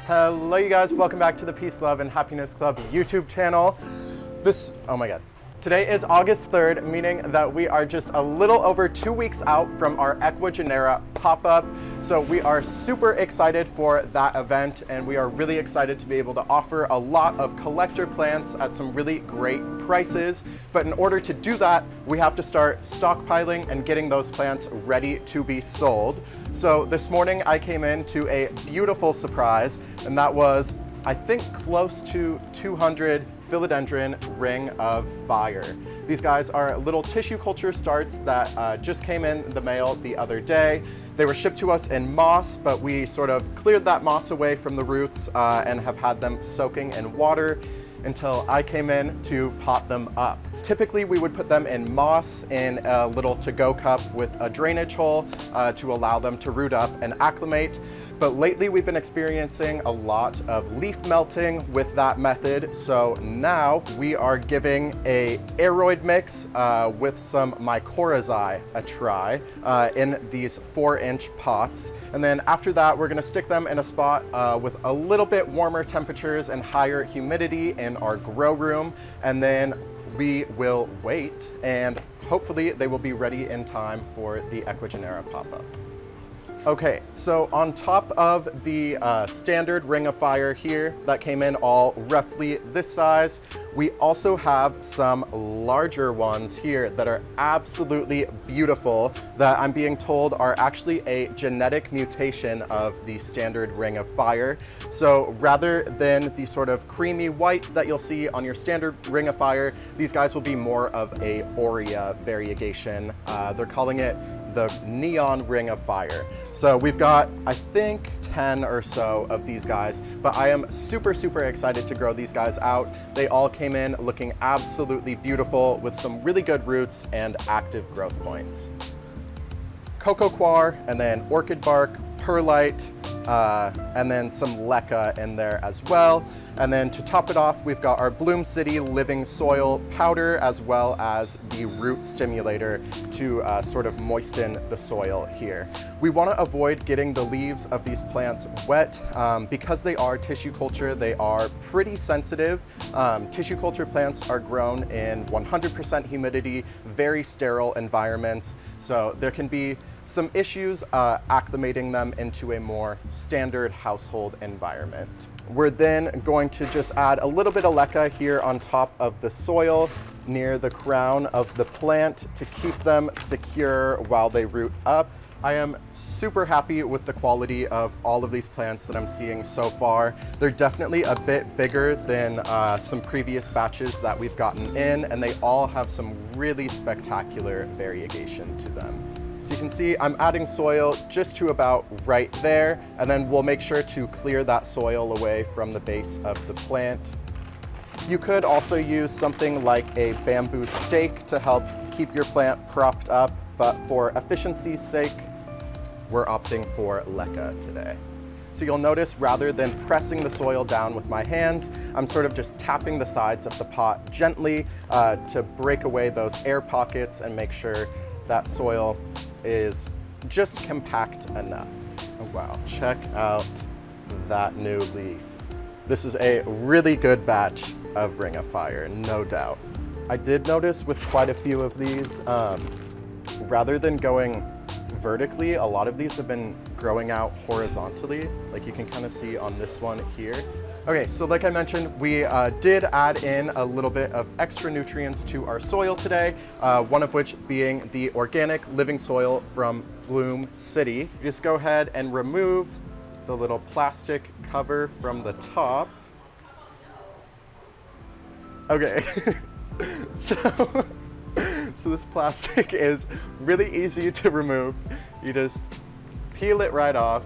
Hello you guys, welcome back to the Peace, Love, and Happiness Club YouTube channel. Oh my God. Today is August 3rd, meaning that we are just a little over 2 weeks out from our Equigenera pop-up. So we are super excited for that event, and we are really excited to be able to offer a lot of collector plants at some really great prices. But in order to do that, we have to start stockpiling and getting those plants ready to be sold. So this morning I came in to a beautiful surprise, and that was, I think, close to 200 Philodendron Ring of Fire. These guys are little tissue culture starts that just came in the mail the other day. They were shipped to us in moss, but we sort of cleared that moss away from the roots and have had them soaking in water until I came in to pot them up. Typically, we would put them in moss in a little to-go cup with a drainage hole to allow them to root up and acclimate. But lately, we've been experiencing a lot of leaf melting with that method. So now we are giving a aeroid mix with some mycorrhizae a try in these 4-inch pots. And then after that, we're gonna stick them in a spot with a little bit warmer temperatures and higher humidity in our grow room. And then we will wait, and hopefully they will be ready in time for the Equigenera pop-up. Okay, so on top of the standard Ring of Fire here that came in all roughly this size, we also have some larger ones here that are absolutely beautiful that I'm being told are actually a genetic mutation of the standard Ring of Fire. So rather than the sort of creamy white that you'll see on your standard Ring of Fire, these guys will be more of a aurea variegation. They're calling it the Neon Ring of Fire. So we've got, I think, 10 or so of these guys, but I am super excited to grow these guys out. They all came in looking absolutely beautiful with some really good roots and active growth points. Cocoa coir, and then orchid bark, perlite, and then some leca in there as well. And then to top it off, we've got our Bloom City Living Soil powder, as well as the root stimulator to sort of moisten the soil here. We want to avoid getting the leaves of these plants wet because they are tissue culture. They are pretty sensitive. Tissue culture plants are grown in 100% humidity, very sterile environments. So there can be some issues acclimating them into a more standard household environment. We're then going to just add a little bit of leca here on top of the soil near the crown of the plant to keep them secure while they root up. I am super happy with the quality of all of these plants that I'm seeing so far. They're definitely a bit bigger than some previous batches that we've gotten in, and they all have some really spectacular variegation to them. So you can see I'm adding soil just to about right there, and then we'll make sure to clear that soil away from the base of the plant. You could also use something like a bamboo stake to help keep your plant propped up, but for efficiency's sake, we're opting for leca today. So you'll notice rather than pressing the soil down with my hands, I'm sort of just tapping the sides of the pot gently to break away those air pockets and make sure that soil is just compact enough. Oh, wow, check out that new leaf. This is a really good batch of Ring of Fire, no doubt. I did notice with quite a few of these, rather than going vertically, a lot of these have been growing out horizontally, like you can kind of see on this one here. Okay, so like I mentioned, we did add in a little bit of extra nutrients to our soil today, one of which being the organic living soil from Bloom City. You just go ahead and remove the little plastic cover from the top. Okay, so this plastic is really easy to remove. You just peel it right off.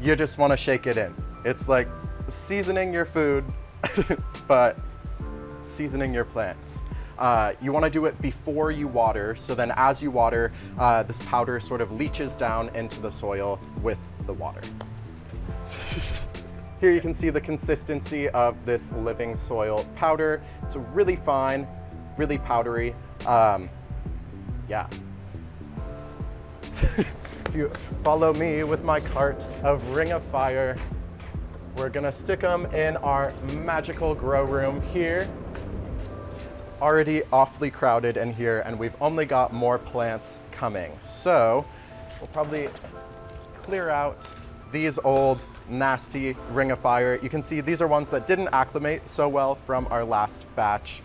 You just want to shake it in. It's like seasoning your food, but seasoning your plants. You want to do it before you water, so then as you water, this powder sort of leaches down into the soil with the water. Here you can see the consistency of this living soil powder. It's really fine, really powdery. Yeah. If you follow me with my cart of Ring of Fire, We're gonna stick them in our magical grow room here. It's already awfully crowded in here and we've only got more plants coming. So we'll probably clear out these old nasty Ring of Fire. You can see these are ones that didn't acclimate so well from our last batch.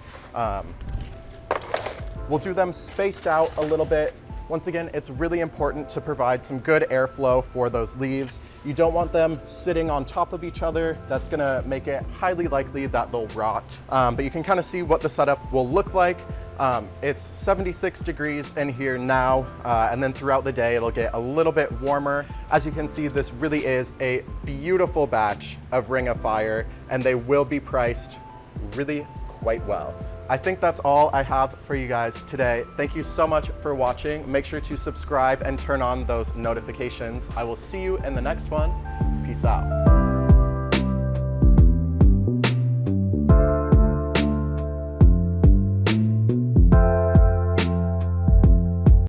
We'll do them spaced out a little bit. Once again, it's really important to provide some good airflow for those leaves. You don't want them sitting on top of each other. That's gonna make it highly likely that they'll rot. But you can kind of see what the setup will look like. It's 76 degrees in here now, and then throughout the day, it'll get a little bit warmer. As you can see, this really is a beautiful batch of Ring of Fire, and they will be priced really quite well. I think that's all I have for you guys today. Thank you so much for watching. Make sure to subscribe and turn on those notifications. I will see you in the next one. Peace out.